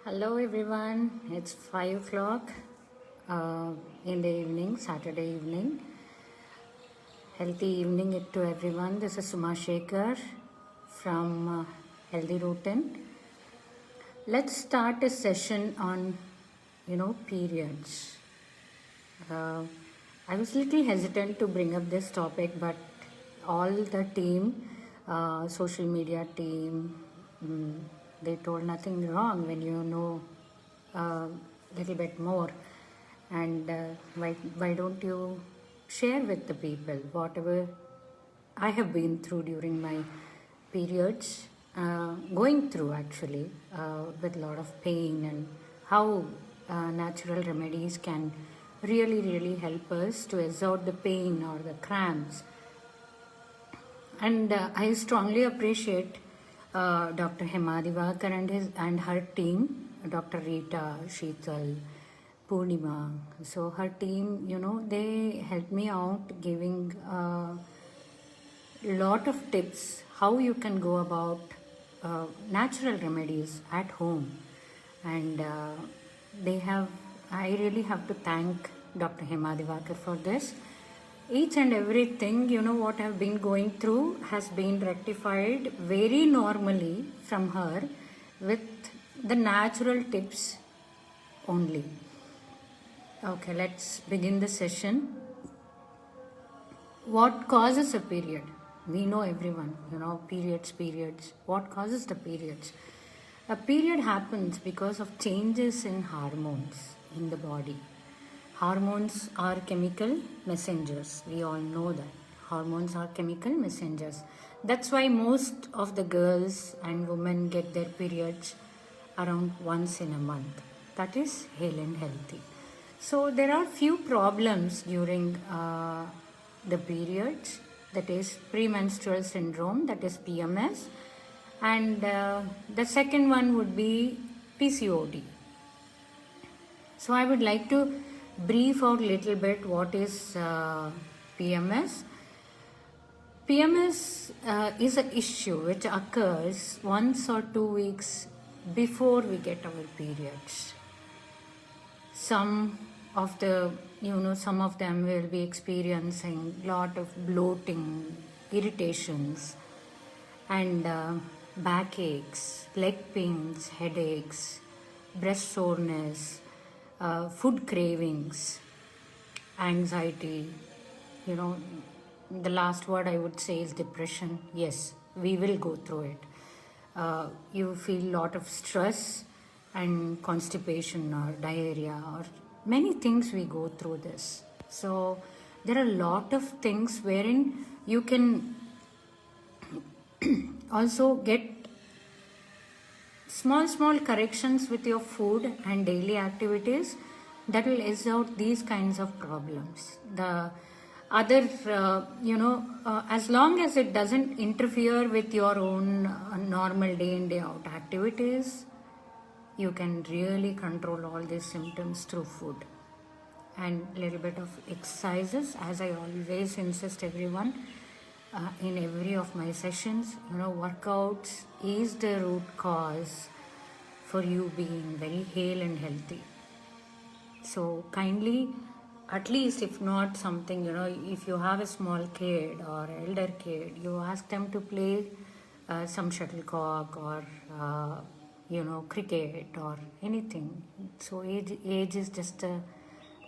Hello everyone, it's 5 o'clock in the evening, Saturday evening. Healthy evening to everyone. This is Suma Shekhar from Healthy Routine. Let's start a session on, periods. I was a little hesitant to bring up this topic, but all the team, social media team, they told nothing wrong when you know a little bit more. And why don't you share with the people whatever I have been through during my periods, going through actually with a lot of pain, and how natural remedies can really help us to absorb the pain or the cramps. And I strongly appreciate Dr. Hema Divakar and her team, Dr. Rita, Sheetal, Purnima. So her team, they helped me out giving a lot of tips how you can go about natural remedies at home. And I really have to thank Dr. Hema Divakar for this. Each and everything, what I've been going through has been rectified very normally from her with the natural tips only. Okay, let's begin the session. What causes a period? We know everyone, periods. What causes the periods? A period happens because of changes in hormones in the body. Hormones are chemical messengers. We all know that. Hormones are chemical messengers. That's why most of the girls and women get their periods around once in a month. That is hale and healthy. So there are few problems during the periods. That is premenstrual syndrome, that is PMS. And the second one would be PCOD. So I would like to brief out a little bit what is PMS. PMS is an issue which occurs 1 or 2 weeks before we get our periods. Some of them will be experiencing lot of bloating, irritations, and backaches, leg pains, headaches, breast soreness, food cravings, anxiety. The last word I would say is depression. Yes, we will go through it. You feel a lot of stress and constipation or diarrhea or many things we go through this. So there are a lot of things wherein you can also get small corrections with your food and daily activities that will ease out these kinds of problems. The other, as long as it doesn't interfere with your own normal day in day out activities, you can really control all these symptoms through food and little bit of exercises. As I always insist everyone in every of my sessions, workouts is the root cause for you being very hale and healthy. So kindly, at least if not something, if you have a small kid or elder kid, you ask them to play some shuttlecock or cricket or anything. So age is just a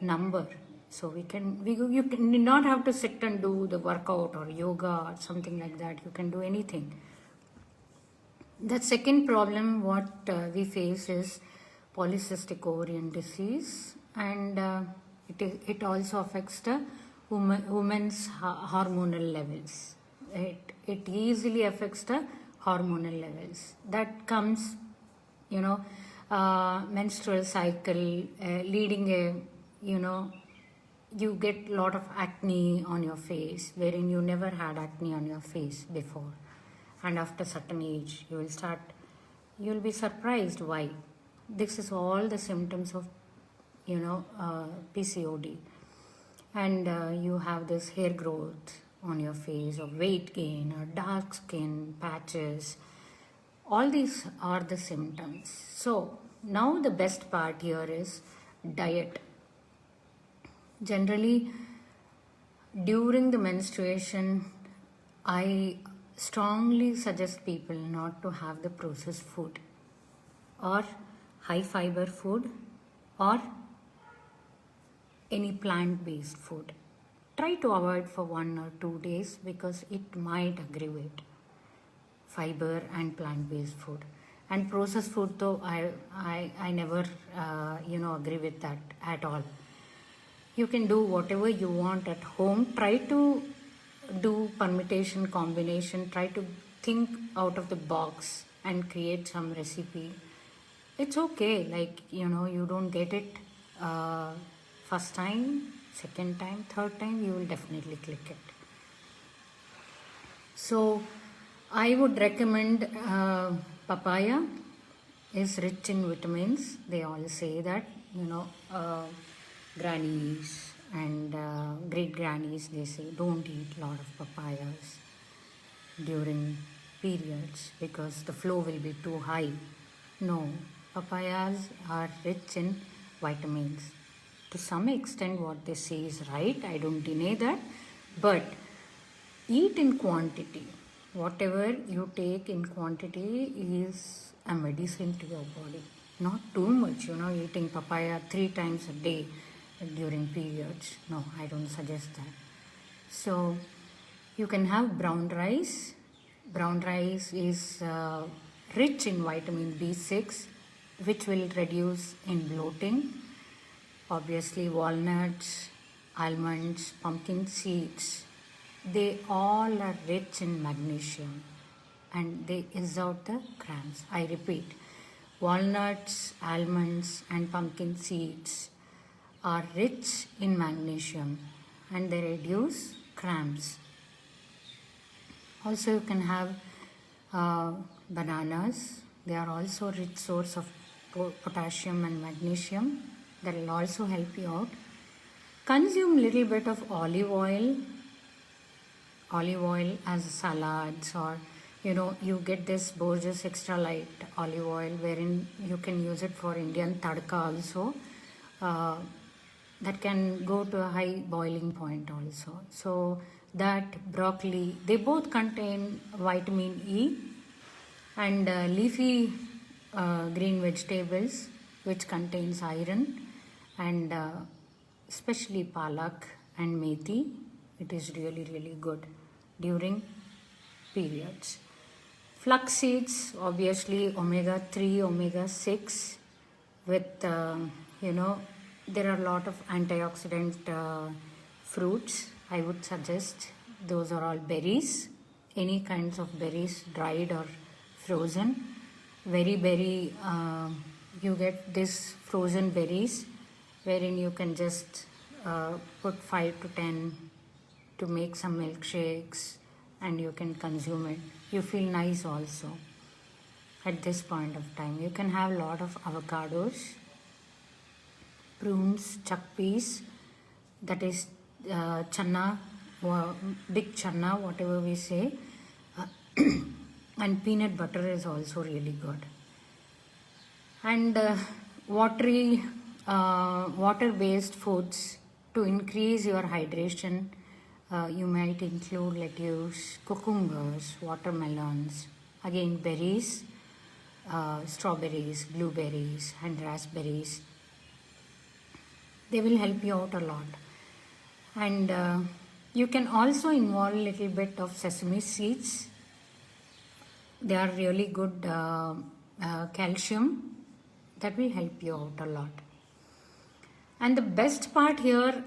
number. So you need not have to sit and do the workout or yoga or something like that. You can do anything. The second problem what we face is polycystic ovarian disease, and it also affects the women's hormonal levels. It easily affects the hormonal levels. That comes, menstrual cycle leading a, you get a lot of acne on your face, wherein you never had acne on your face before. And after certain age, you'll be surprised why. This is all the symptoms of, PCOD. And you have this hair growth on your face, or weight gain, or dark skin patches. All these are the symptoms. So now the best part here is diet. Generally, during the menstruation, I strongly suggest people not to have the processed food or high fiber food or any plant based food. Try to avoid for 1 or 2 days because it might aggravate fiber and plant based food. And processed food, though, I never agree with that at all. You can do whatever you want at home. Try to do permutation, combination. Try to think out of the box and create some recipe. It's okay, like you don't get it first time, second time, third time, you will definitely click it. So I would recommend papaya is rich in vitamins. They all say that, grannies and great grannies, they say don't eat a lot of papayas during periods because the flow will be too high. No, papayas are rich in vitamins. To some extent, what they say is right, I don't deny that, but eat in quantity. Whatever you take in quantity is a medicine to your body. Not too much, eating papaya 3 times a day during periods. No, I don't suggest that. So you can have brown rice. Brown rice is rich in vitamin B6, which will reduce in bloating. Obviously, walnuts, almonds, pumpkin seeds, they all are rich in magnesium and they ease out the cramps. I repeat, walnuts, almonds, and pumpkin seeds are rich in magnesium and they reduce cramps. Also, you can have bananas. They are also a rich source of potassium and magnesium. That will also help you out. Consume little bit of olive oil as salads, or you get this Borges extra light olive oil wherein you can use it for Indian tadka also. That can go to a high boiling point also. So that broccoli, they both contain vitamin E, and leafy green vegetables which contains iron, and especially palak and methi, it is really really good during periods. Flax seeds, obviously omega-3, omega-6 with there are a lot of antioxidant fruits. I would suggest those are all berries, any kinds of berries, dried or frozen. Very you get this frozen berries wherein you can just put 5 to 10 to make some milkshakes and you can consume it. You feel nice also at this point of time. You can have a lot of avocados, prunes, chickpeas, that is channa, big channa, whatever we say, and peanut butter is also really good. And water-based foods to increase your hydration. You might include lettuce, cucumbers, watermelons, again berries, strawberries, blueberries, and raspberries. They will help you out a lot. And you can also involve a little bit of sesame seeds. They are really good calcium. That will help you out a lot. And the best part here,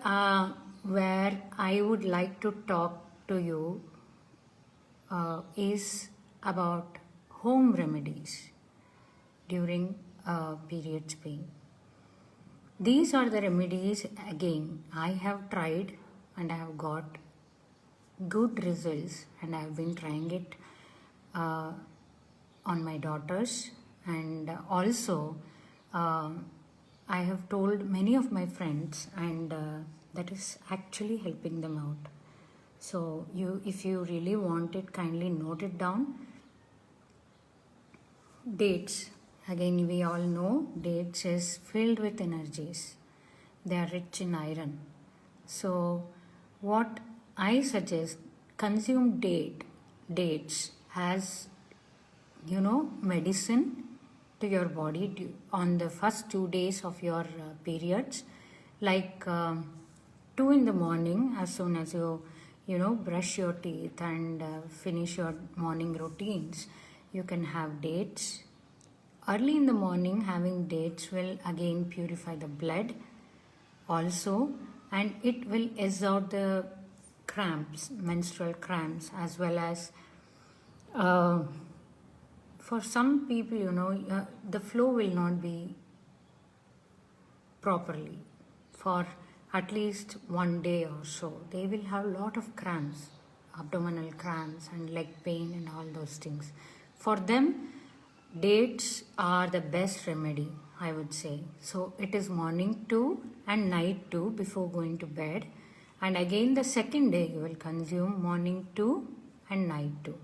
where I would like to talk to you, is about home remedies during periods pain. These are the remedies, again, I have tried and I have got good results, and I have been trying it on my daughters, and also I have told many of my friends, and that is actually helping them out. So if you really want it, kindly note it down. Dates. Again, we all know dates is filled with energies. They are rich in iron. So, what I suggest, consume dates as medicine to your body on the first 2 days of your periods, like 2 in the morning, as soon as you brush your teeth and finish your morning routines, you can have dates. Early in the morning, having dates will again purify the blood also, and it will exert the cramps, menstrual cramps, as well as uh, for some people, the flow will not be properly for at least 1 day or so. They will have a lot of cramps, abdominal cramps and leg pain and all those things. For them, dates are the best remedy, I would say. So it is morning 2 and night 2 before going to bed. And again the second day you will consume morning 2 and night 2.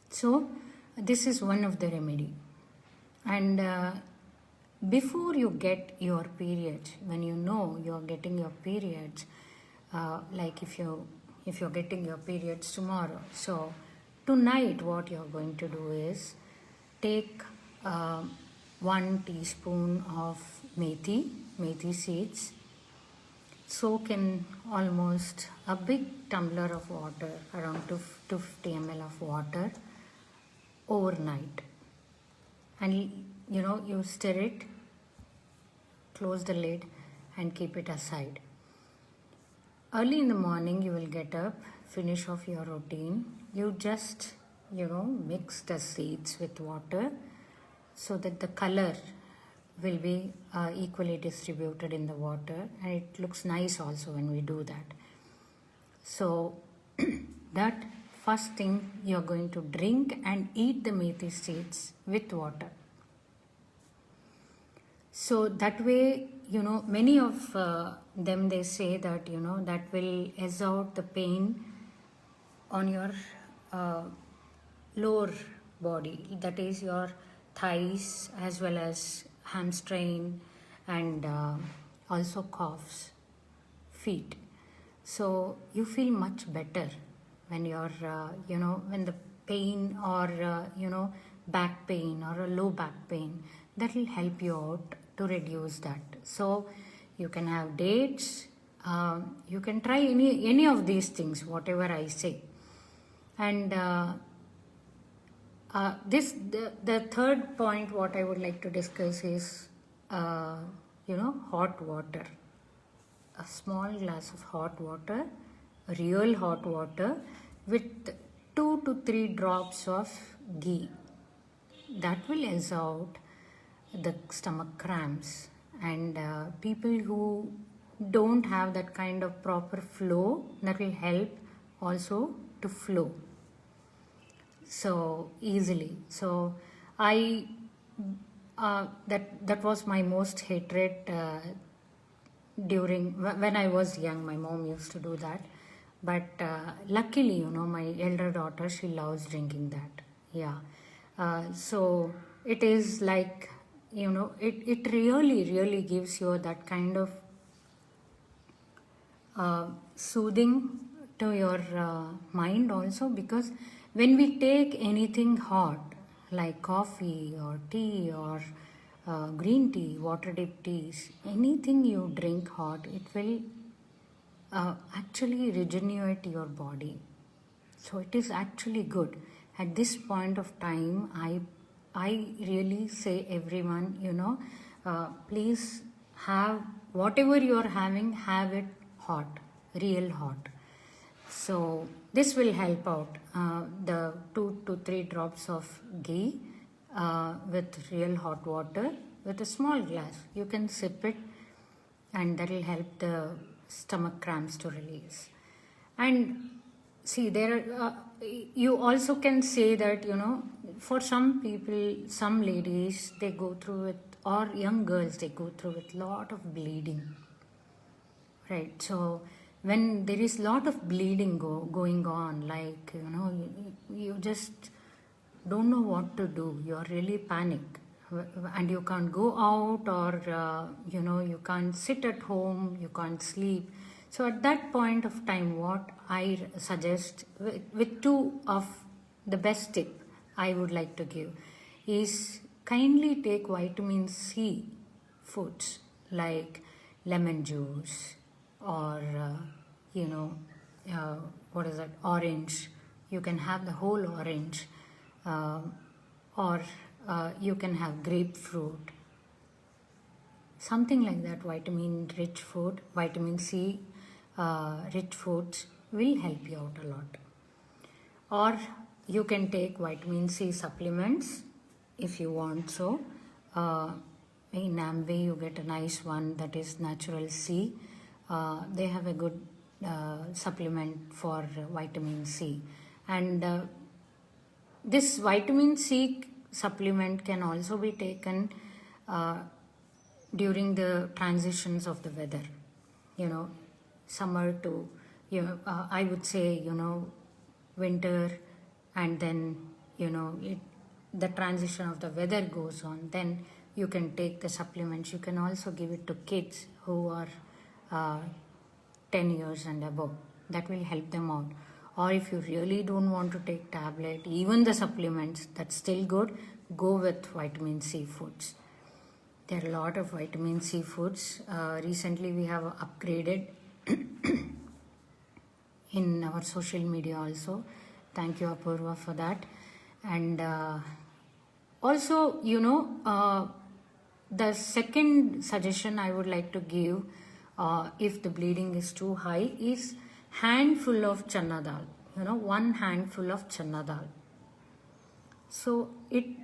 So this is one of the remedy. And before you get your periods, when you know you're getting your periods, like if you're getting your periods tomorrow, so tonight what you're going to do is take 1 teaspoon of methi seeds, soak in almost a big tumbler of water, around 250 ml of water overnight, and you stir it, close the lid and keep it aside. Early in the morning you will get up, finish off your routine, you just mix the seeds with water so that the color will be equally distributed in the water, and it looks nice also when we do that. So that first thing you're going to drink and eat the methi seeds with water. So that way, many of them, they say that, that will ease out the pain on your lower body, that is your thighs as well as hamstring and also calves, feet. So you feel much better when you're, when the pain or, back pain or a low back pain, that will help you out to reduce that. So you can have dates, you can try any of these things, whatever I say. And the third point what I would like to discuss is, hot water. A small glass of hot water, real hot water, with 2 to 3 drops of ghee. That will ease out the stomach cramps, and people who don't have that kind of proper flow, that will help also to flow so easily. So I that was my most hatred during when I was young. My mom used to do that, but luckily, my elder daughter, she loves drinking that. Yeah, so it is like, it really gives you that kind of soothing to your mind also, because when we take anything hot like coffee or tea or green tea, water dip teas, anything you drink hot, it will actually regenerate your body. So it is actually good. At this point of time, I really say everyone, please have whatever you are having, have it hot, real hot. So this will help out. The 2 to 3 drops of ghee with real hot water with a small glass. You can sip it, and that will help the stomach cramps to release. And see, you also can say that, for some people, some ladies, they go through with, or young girls, they go through with lot of bleeding, right? So when there is lot of bleeding going on, like, you just don't know what to do, you're really panicked, and you can't go out, or you can't sit at home, you can't sleep. So at that point of time, what I suggest, with two of the best tip I would like to give, is kindly take vitamin C foods like lemon juice, or you know what is that, orange. You can have the whole orange, uh, or you can have grapefruit, something like that. Vitamin rich food, vitamin C rich foods will help you out a lot. Or you can take vitamin C supplements if you want. So in Amway you get a nice one that is natural C. They have a good supplement for vitamin C. And this vitamin C supplement can also be taken during the transitions of the weather, summer to, I would say, winter, and then, the transition of the weather goes on. Then you can take the supplements. You can also give it to kids who are 10 years and above. That will help them out. Or if you really don't want to take tablet, even the supplements, that's still good. Go with vitamin C foods. There are a lot of vitamin C foods. Recently we have upgraded in our social media also. Thank you, Apurva, for that. And also, the second suggestion I would like to give, if the bleeding is too high, is handful of chana dal. One handful of chana dal. So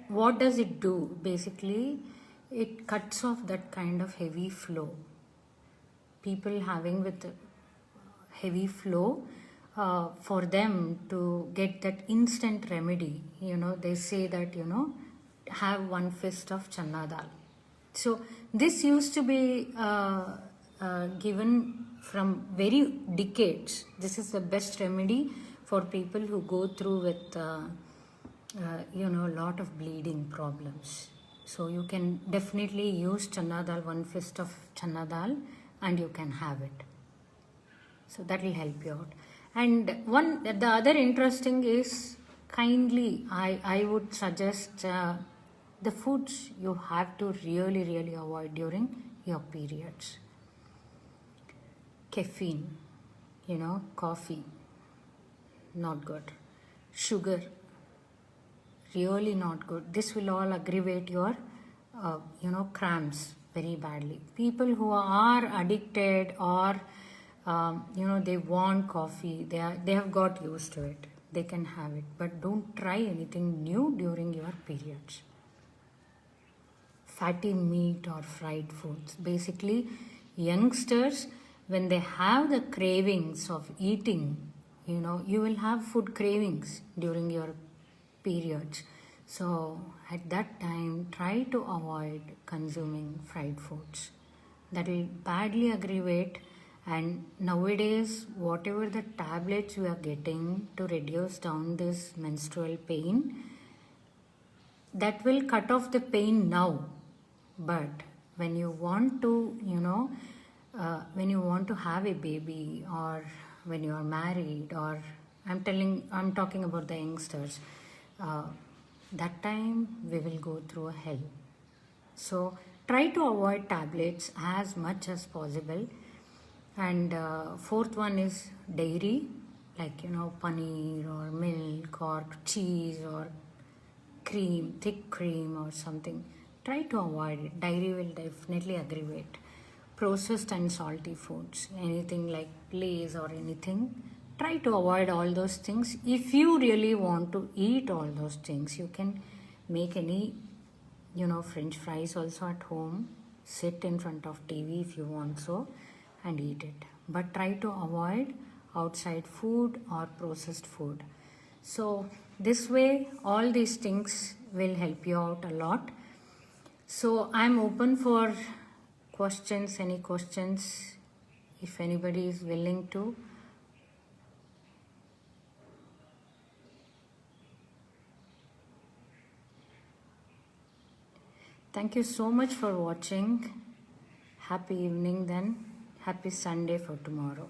what does it do? Basically, it cuts off that kind of heavy flow. People having with heavy flow, for them to get that instant remedy, they say that, have one fist of chana dal. So this used to be given from very decades. This is the best remedy for people who go through with a lot of bleeding problems. So you can definitely use chana dal, one fist of chana dal, and you can have it. So that will help you out. And the other interesting is, kindly, I would suggest the foods you have to really, really avoid during your periods. Caffeine, coffee, not good. Sugar, really not good. This will all aggravate your, cramps very badly. People who are addicted, or they want coffee, they have got used to it. They can have it, but don't try anything new during your periods. Fatty meat or fried foods. Basically, youngsters, when they have the cravings of eating, you will have food cravings during your periods. So at that time, try to avoid consuming fried foods. That will badly aggravate. And nowadays, whatever the tablets you are getting to reduce down this menstrual pain, that will cut off the pain now. But when you want to, when you want to have a baby, or when you are married, or I'm talking about the youngsters, that time we will go through a hell. So try to avoid tablets as much as possible. And fourth one is dairy, like paneer or milk or cheese or cream, thick cream or something. Try to avoid it. Dairy will definitely aggravate. Processed and salty foods, anything like Lay's or anything, try to avoid all those things. If you really want to eat all those things, you can make any French fries also at home. Sit in front of TV if you want so, and eat it. But try to avoid outside food or processed food. So this way, all these things will help you out a lot. So I'm open for questions, any questions, if anybody is willing to. Thank you so much for watching. Happy evening then. Happy Sunday for tomorrow.